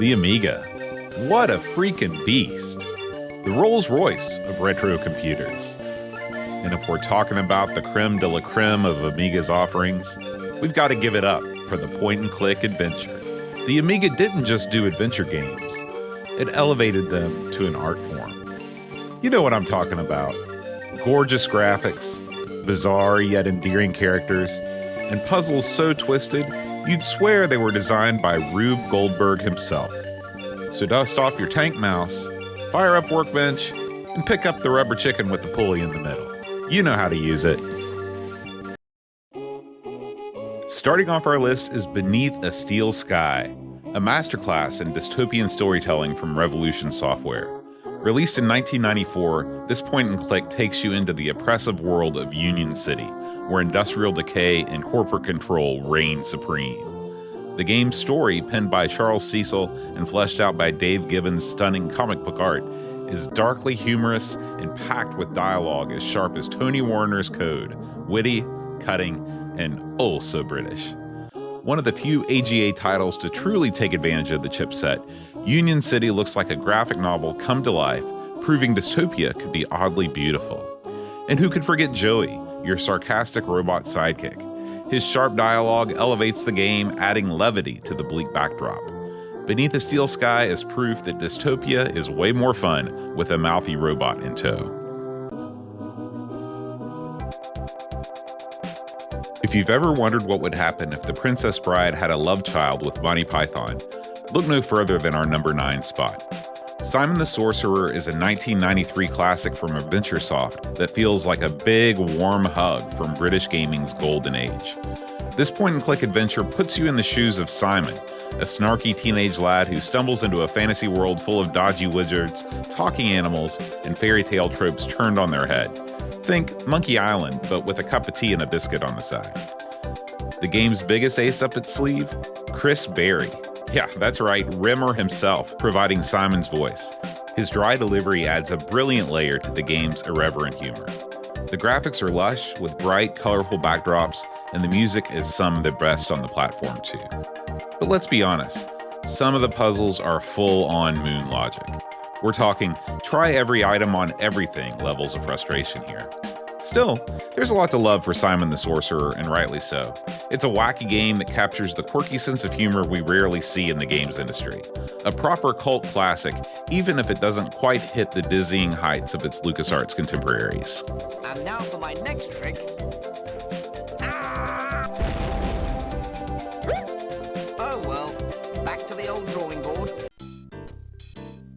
The Amiga. What a freaking beast. The Rolls-Royce of retro computers. And if we're talking about the creme de la creme of Amiga's offerings, we've got to give it up for the point-and-click adventure. The Amiga didn't just do adventure games. It elevated them to an art form. You know what I'm talking about. Gorgeous graphics, bizarre yet endearing characters, and puzzles so twisted, you'd swear they were designed by Rube Goldberg himself. So dust off your tank mouse, fire up Workbench, and pick up the rubber chicken with the pulley in the middle. You know how to use it. Starting off our list is Beneath a Steel Sky, a masterclass in dystopian storytelling from Revolution Software. Released in 1994, this point-and-click takes you into the oppressive world of Union City, where industrial decay and corporate control reign supreme. The game's story, penned by Charles Cecil and fleshed out by Dave Gibbons' stunning comic book art, is darkly humorous and packed with dialogue as sharp as Tony Warner's Code, witty, cutting, and oh so British. One of the few AGA titles to truly take advantage of the chipset, Union City looks like a graphic novel come to life, proving dystopia could be oddly beautiful. And who could forget Joey, your sarcastic robot sidekick? His sharp dialogue elevates the game, adding levity to the bleak backdrop. Beneath a Steel Sky is proof that dystopia is way more fun with a mouthy robot in tow. If you've ever wondered what would happen if the Princess Bride had a love child with Monty Python, look no further than our number 9 spot. Simon the Sorcerer is a 1993 classic from AdventureSoft that feels like a big, warm hug from British gaming's golden age. This point-and-click adventure puts you in the shoes of Simon, a snarky teenage lad who stumbles into a fantasy world full of dodgy wizards, talking animals, and fairy tale tropes turned on their head. Think Monkey Island, but with a cup of tea and a biscuit on the side. The game's biggest ace up its sleeve? Chris Berry. Yeah, that's right, Rimmer himself, providing Simon's voice. His dry delivery adds a brilliant layer to the game's irreverent humor. The graphics are lush, with bright, colorful backdrops, and the music is some of the best on the platform too. But let's be honest, some of the puzzles are full-on moon logic. We're talking try every item on everything levels of frustration here. Still, there's a lot to love for Simon the Sorcerer, and rightly so. It's a wacky game that captures the quirky sense of humor we rarely see in the games industry. A proper cult classic, even if it doesn't quite hit the dizzying heights of its LucasArts contemporaries. And now for my next trick. Oh well, back to the old drawing board.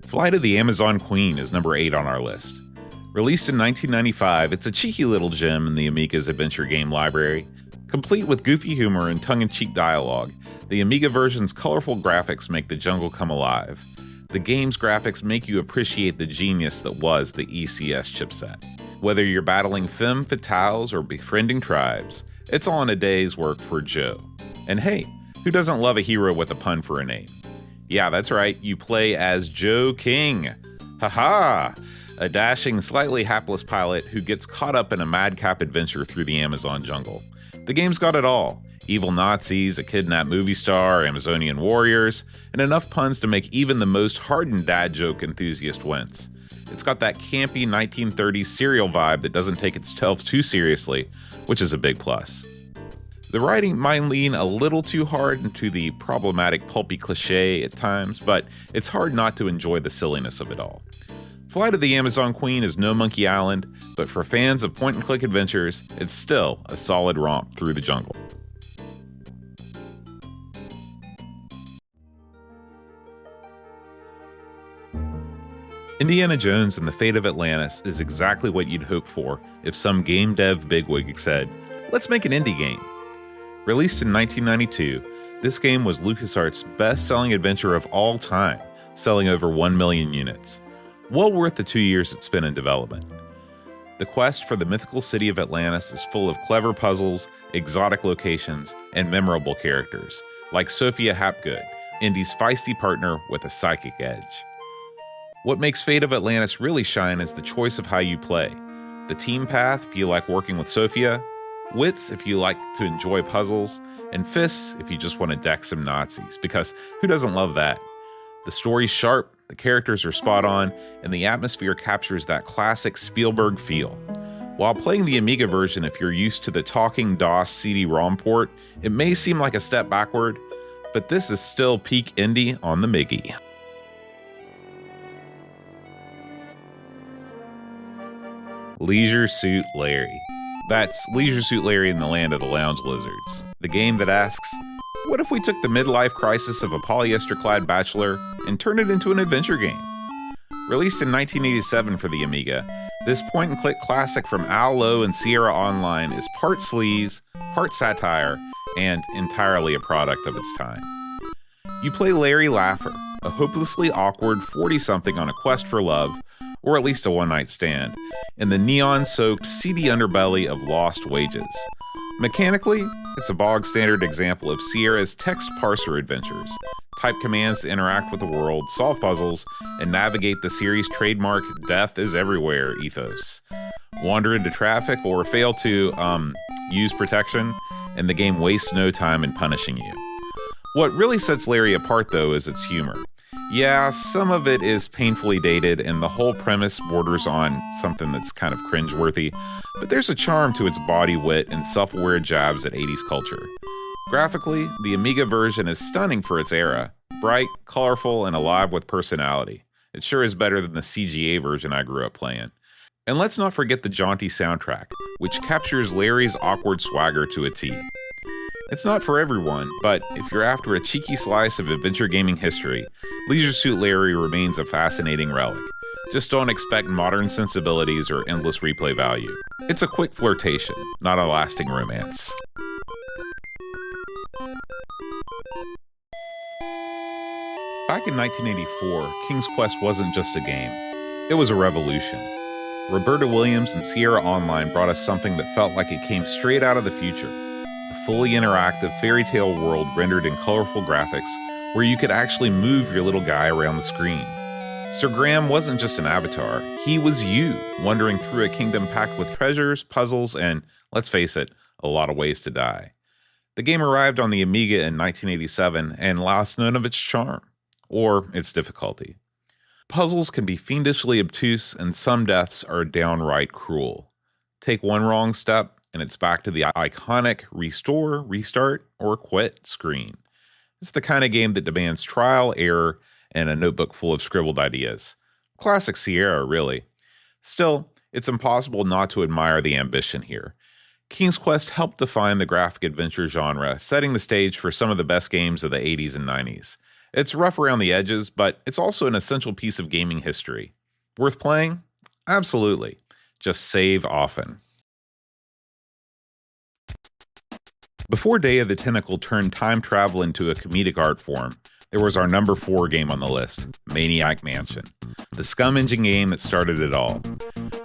Flight of the Amazon Queen is number 8 on our list. Released in 1995, it's a cheeky little gem in the Amiga's adventure game library. Complete with goofy humor and tongue-in-cheek dialogue, the Amiga version's colorful graphics make the jungle come alive. The game's graphics make you appreciate the genius that was the ECS chipset. Whether you're battling femme fatales or befriending tribes, it's all in a day's work for Joe. And hey, who doesn't love a hero with a pun for a name? Yeah, that's right, you play as Joe King. Haha! A dashing, slightly hapless pilot who gets caught up in a madcap adventure through the Amazon jungle. The game's got it all. Evil Nazis, a kidnapped movie star, Amazonian warriors, and enough puns to make even the most hardened dad joke enthusiast wince. It's got that campy 1930s serial vibe that doesn't take itself too seriously, which is a big plus. The writing might lean a little too hard into the problematic pulpy cliche at times, but it's hard not to enjoy the silliness of it all. Flight of the Amazon Queen is no Monkey Island, but for fans of point-and-click adventures, it's still a solid romp through the jungle. Indiana Jones and the Fate of Atlantis is exactly what you'd hope for if some game dev bigwig said, let's make an indie game. Released in 1992, this game was LucasArts' best-selling adventure of all time, selling over 1 million units. Well worth the 2 years it spent in development. The quest for the mythical city of Atlantis is full of clever puzzles, exotic locations, and memorable characters, like Sophia Hapgood, Indy's feisty partner with a psychic edge. What makes Fate of Atlantis really shine is the choice of how you play. The team path if you like working with Sophia, wits if you like to enjoy puzzles, and fists if you just want to deck some Nazis, because who doesn't love that? The story's sharp, the characters are spot on, and the atmosphere captures that classic Spielberg feel. While playing the Amiga version, if you're used to the talking DOS CD-ROM port, it may seem like a step backward, but this is still peak indie on the Miggy. Leisure Suit Larry. That's Leisure Suit Larry in the Land of the Lounge Lizards. The game that asks, what if we took the midlife crisis of a polyester-clad bachelor and turned it into an adventure game? Released in 1987 for the Amiga, this point-and-click classic from Al Lowe and Sierra Online is part sleaze, part satire, and entirely a product of its time. You play Larry Laffer, a hopelessly awkward 40-something on a quest for love, or at least a one-night stand, in the neon-soaked, seedy underbelly of Lost Wages. Mechanically, it's a bog-standard example of Sierra's text parser adventures. Type commands to interact with the world, solve puzzles, and navigate the series' trademark death is everywhere ethos. Wander into traffic or fail to, use protection, and the game wastes no time in punishing you. What really sets Larry apart, though, is its humor. Yeah, some of it is painfully dated, and the whole premise borders on something that's kind of cringeworthy, but there's a charm to its bawdy wit and self-aware jabs at 80s culture. Graphically, the Amiga version is stunning for its era, bright, colorful, and alive with personality. It sure is better than the CGA version I grew up playing. And let's not forget the jaunty soundtrack, which captures Larry's awkward swagger to a T. It's not for everyone, but if you're after a cheeky slice of adventure gaming history, Leisure Suit Larry remains a fascinating relic. Just don't expect modern sensibilities or endless replay value. It's a quick flirtation, not a lasting romance. Back in 1984, King's Quest wasn't just a game. It was a revolution. Roberta Williams and Sierra Online brought us something that felt like it came straight out of the future. A fully interactive fairy tale world rendered in colorful graphics where you could actually move your little guy around the screen. Sir Graham wasn't just an avatar, he was you, wandering through a kingdom packed with treasures, puzzles, and, let's face it, a lot of ways to die. The game arrived on the Amiga in 1987 and lost none of its charm, or its difficulty. Puzzles can be fiendishly obtuse, and some deaths are downright cruel. Take one wrong step, and it's back to the iconic restore, restart, or quit screen. It's the kind of game that demands trial, error, and a notebook full of scribbled ideas. Classic Sierra, really. Still, it's impossible not to admire the ambition here. King's Quest helped define the graphic adventure genre, setting the stage for some of the best games of the 80s and 90s. It's rough around the edges, but it's also an essential piece of gaming history. Worth playing? Absolutely. Just save often. Before Day of the Tentacle turned time travel into a comedic art form, there was our number 4 game on the list, Maniac Mansion, the Scum Engine game that started it all.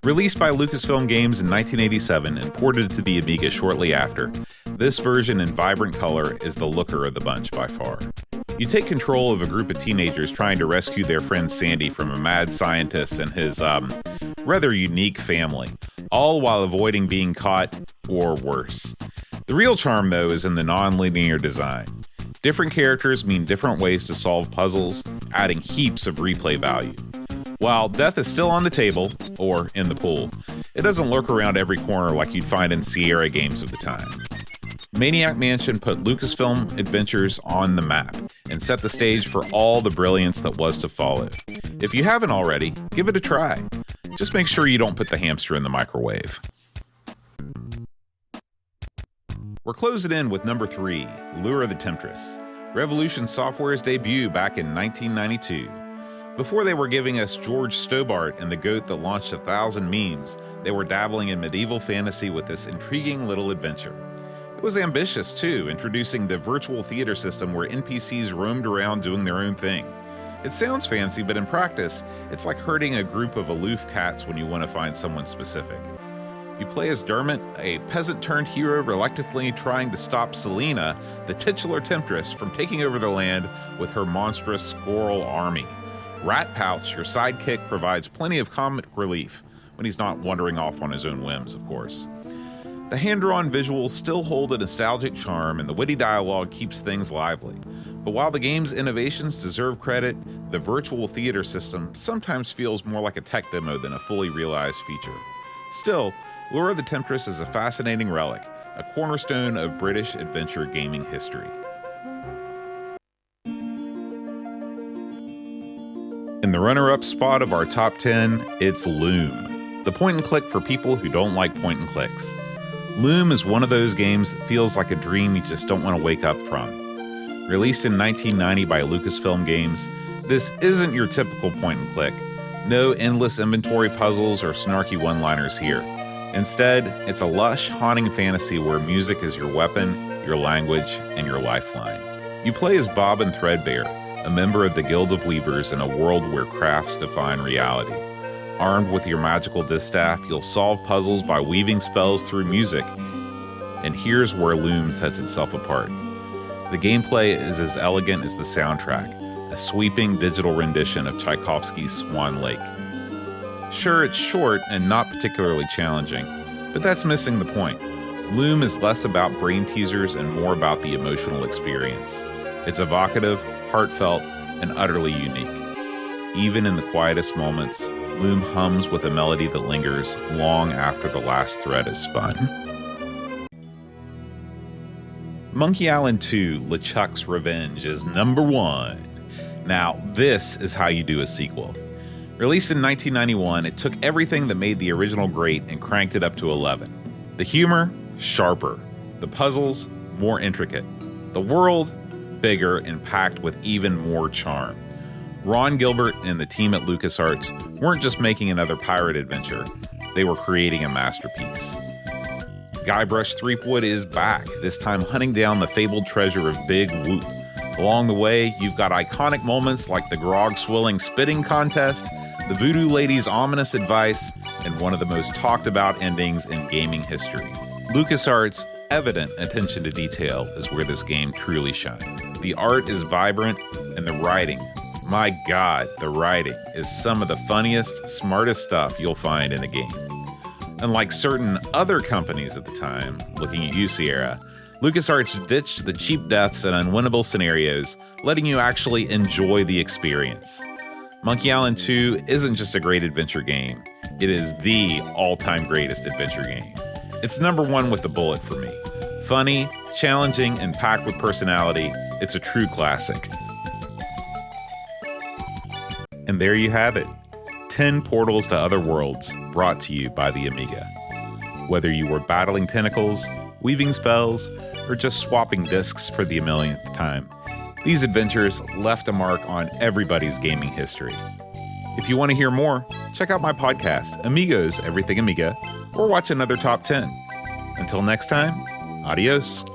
Released by Lucasfilm Games in 1987 and ported to the Amiga shortly after, this version in vibrant color is the looker of the bunch by far. You take control of a group of teenagers trying to rescue their friend Sandy from a mad scientist and his, rather unique family, all while avoiding being caught, or worse. The real charm, though, is in the non-linear design. Different characters mean different ways to solve puzzles, adding heaps of replay value. While death is still on the table, or in the pool, it doesn't lurk around every corner like you'd find in Sierra games of the time. Maniac Mansion put Lucasfilm Adventures on the map and set the stage for all the brilliance that was to follow. If you haven't already, give it a try. Just make sure you don't put the hamster in the microwave. We're closing in with number 3, Lure of the Temptress, Revolution Software's debut back in 1992. Before they were giving us George Stobart and the goat that launched 1,000 memes, they were dabbling in medieval fantasy with this intriguing little adventure. It was ambitious, too, introducing the virtual theater system where NPCs roamed around doing their own thing. It sounds fancy, but in practice, it's like herding a group of aloof cats when you want to find someone specific. You play as Dermot, a peasant-turned-hero reluctantly trying to stop Selena, the titular Temptress, from taking over the land with her monstrous squirrel army. Rat Pouch, your sidekick, provides plenty of comic relief when he's not wandering off on his own whims, of course. The hand-drawn visuals still hold a nostalgic charm, and the witty dialogue keeps things lively. But while the game's innovations deserve credit, the virtual theater system sometimes feels more like a tech demo than a fully realized feature. Still, Lure of the Temptress is a fascinating relic, a cornerstone of British adventure gaming history. In the runner-up spot of our top 10, it's Loom, the point-and-click for people who don't like point-and-clicks. Loom is one of those games that feels like a dream you just don't want to wake up from. Released in 1990 by Lucasfilm Games, this isn't your typical point-and-click. No endless inventory puzzles or snarky one-liners here. Instead, it's a lush, haunting fantasy where music is your weapon, your language, and your lifeline. You play as Bob and Threadbare, a member of the Guild of Weavers in a world where crafts define reality. Armed with your magical distaff, you'll solve puzzles by weaving spells through music. And here's where Loom sets itself apart. The gameplay is as elegant as the soundtrack, a sweeping digital rendition of Tchaikovsky's Swan Lake. Sure, it's short and not particularly challenging, but that's missing the point. Loom is less about brain teasers and more about the emotional experience. It's evocative, heartfelt, and utterly unique. Even in the quietest moments, Loom hums with a melody that lingers long after the last thread is spun. Monkey Island 2: LeChuck's Revenge is number 1. Now, this is how you do a sequel. Released in 1991, it took everything that made the original great and cranked it up to 11. The humor, sharper. The puzzles, more intricate. The world, bigger and packed with even more charm. Ron Gilbert and the team at LucasArts weren't just making another pirate adventure, they were creating a masterpiece. Guybrush Threepwood is back, this time hunting down the fabled treasure of Big Whoop. Along the way, you've got iconic moments like the grog-swilling spitting contest, the Voodoo Lady's ominous advice, and one of the most talked about endings in gaming history. LucasArts' evident attention to detail is where this game truly shines. The art is vibrant, and the writing, my God, the writing is some of the funniest, smartest stuff you'll find in a game. Unlike certain other companies at the time, looking at you, Sierra, LucasArts ditched the cheap deaths and unwinnable scenarios, letting you actually enjoy the experience. Monkey Island 2 isn't just a great adventure game, it is the all-time greatest adventure game. It's number 1 with a bullet for me. Funny, challenging, and packed with personality, it's a true classic. And there you have it. 10 portals to other worlds brought to you by the Amiga. Whether you were battling tentacles, weaving spells, or just swapping discs for the millionth time, these adventures left a mark on everybody's gaming history. If you want to hear more, check out my podcast, Amigos, Everything Amiga, or watch another Top 10. Until next time, adios.